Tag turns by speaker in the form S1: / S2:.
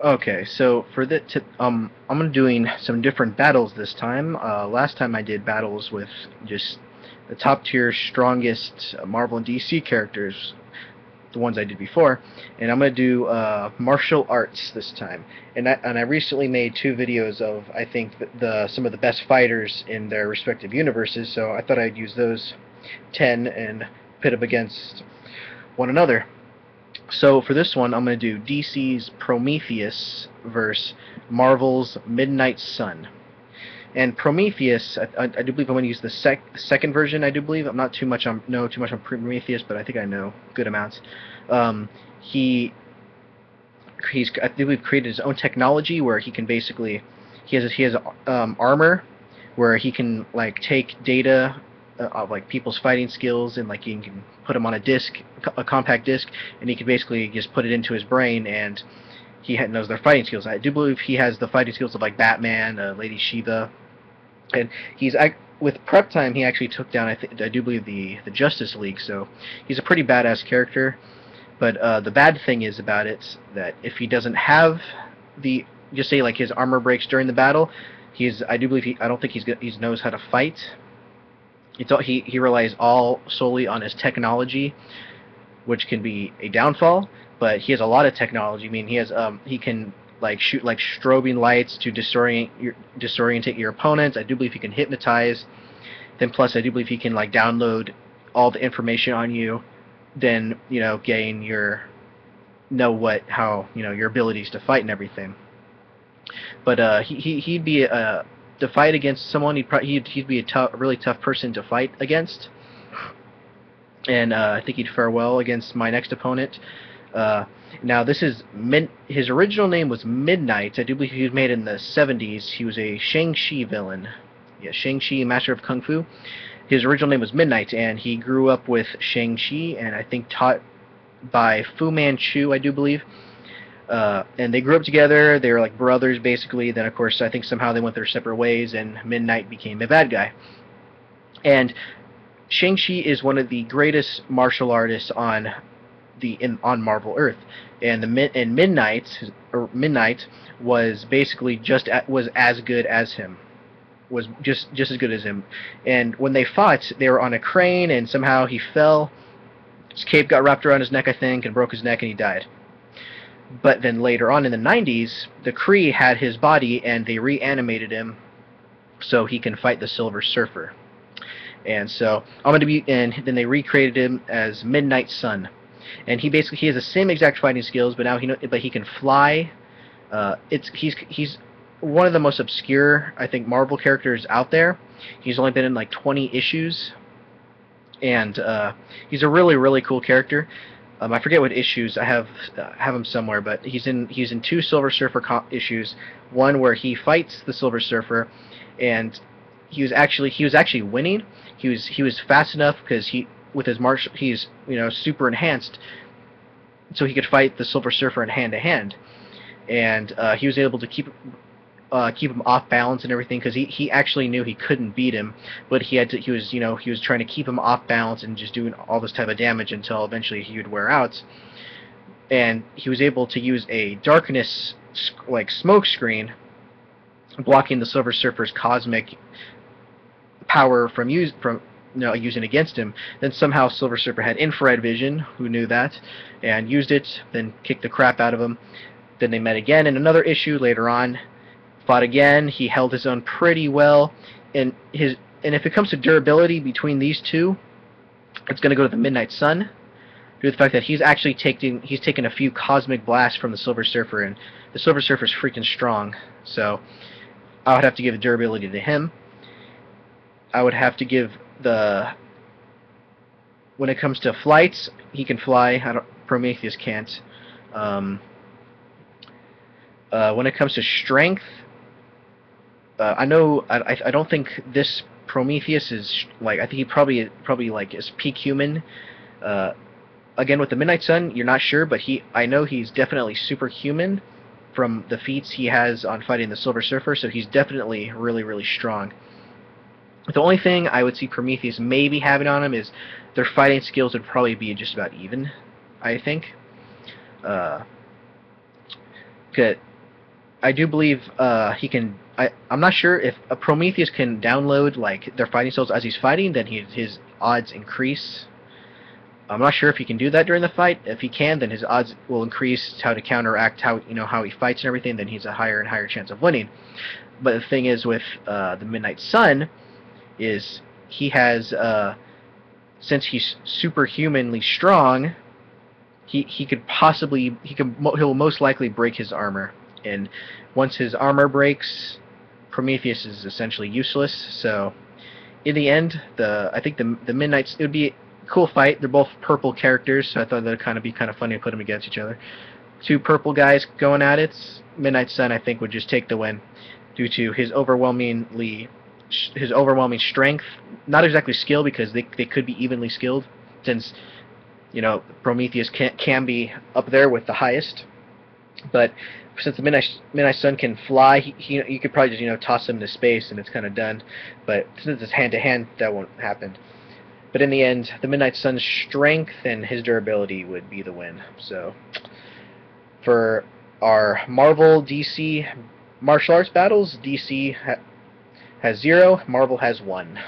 S1: Okay, so for I'm doing some different battles this time. Last time I did battles with just the top tier, strongest Marvel and DC characters, the ones I did before, and I'm gonna do martial arts this time. And I recently made two videos of I think the some of the best fighters in their respective universes. So I thought I'd use those 10 and pit them against one another. So for this one, I'm going to do DC's Prometheus versus Marvel's Midnight Sun. And Prometheus, I do believe I'm going to use the second version. I do believe I'm not too much on know too much on Prometheus, but I think I know good amounts. Um, he he's I believe created his own technology where he can basically he has armor where he can like take data of like people's fighting skills and like he can put them on a disc, a compact disc, and he can basically just put it into his brain and knows their fighting skills. I do believe he has the fighting skills of like Batman, Lady Shiva, and with prep time he actually took down I do believe the Justice League. So he's a pretty badass character. But the bad thing is about it that if he doesn't have the just say like his armor breaks during the battle, I do believe I don't think he knows how to fight. He relies all solely on his technology, which can be a downfall. But he has a lot of technology. I mean, he can like shoot like strobing lights to disorientate your opponents. I do believe he can hypnotize. Then plus, I do believe he can like download all the information on you. Then gain your your abilities to fight and everything. But he'd be to fight against someone. He'd be a really tough person to fight against, and I think he'd fare well against my next opponent. Now this is his original name was Midnight. I do believe he was made in the 70s. He was a Shang-Chi villain. Yeah, Shang-Chi, Master of Kung Fu. His original name was Midnight, and he grew up with Shang-Chi, and I think taught by Fu Manchu, I do believe. And they grew up together. They were like brothers, basically. Then, of course, I think somehow they went their separate ways, and Midnight became a bad guy. And Shang-Chi is one of the greatest martial artists on Marvel Earth, and Midnight was basically was as good as him. Was just as good as him. And when they fought, they were on a crane, and somehow he fell. His cape got wrapped around his neck, I think, and broke his neck, and he died. But then later on in the 90s, the Kree had his body, and they reanimated him so he can fight the Silver Surfer. And so and then they recreated him as Midnight Sun. And he has the same exact fighting skills, but now he can fly. He's one of the most obscure, I think, Marvel characters out there. He's only been in like 20 issues, and he's a really, really cool character. I forget what issues I have him somewhere, but he's in two Silver Surfer issues. One where he fights the Silver Surfer, and he was actually winning. He was fast enough because with his martial he's super enhanced, so he could fight the Silver Surfer in hand to hand, and he was able to keep him off balance and everything because he actually knew he couldn't beat him, but he was trying to keep him off balance and just doing all this type of damage until eventually he would wear out, and he was able to use a darkness like smoke screen blocking the Silver Surfer's cosmic power from using against him. Then somehow Silver Surfer had infrared vision, who knew that, and used it, then kicked the crap out of him. Then they met again in another issue later on, fought again. He held his own pretty well, and if it comes to durability between these two, it's going to go to the Midnight Sun, due to the fact that he's taken a few cosmic blasts from the Silver Surfer, and the Silver Surfer's freaking strong. So I would have to give the durability to him. I would have to give when it comes to flights, he can fly. Prometheus can't. When it comes to strength, I don't think this Prometheus is like, I think he probably like is peak human. Again, with the Midnight Sun, you're not sure, but I know he's definitely superhuman from the feats he has on fighting the Silver Surfer, so he's definitely really, really strong. The only thing I would see Prometheus maybe having on him is their fighting skills would probably be just about even, I think. I do believe he can. I'm not sure if a Prometheus can download like their fighting souls as he's fighting, then his odds increase. I'm not sure if he can do that during the fight. If he can, then his odds will increase. How to counteract how he fights and everything, then he's a higher and higher chance of winning. But the thing is with the Midnight Sun is he has since he's superhumanly strong, he'll most likely break his armor, and once his armor breaks, Prometheus is essentially useless. So in the end, I think the Midnights, it would be a cool fight. They're both purple characters, so I thought that'd be kind of funny to put them against each other. Two purple guys going at it. Midnight Sun, I think, would just take the win due to his overwhelming strength. Not exactly skill, because they could be evenly skilled, since Prometheus can be up there with the highest. But since the Midnight Sun can fly, you could probably just toss him into space and it's kind of done. But since it's hand to hand, that won't happen. But in the end, the Midnight Sun's strength and his durability would be the win. So for our Marvel DC martial arts battles, DC has 0, Marvel has 1.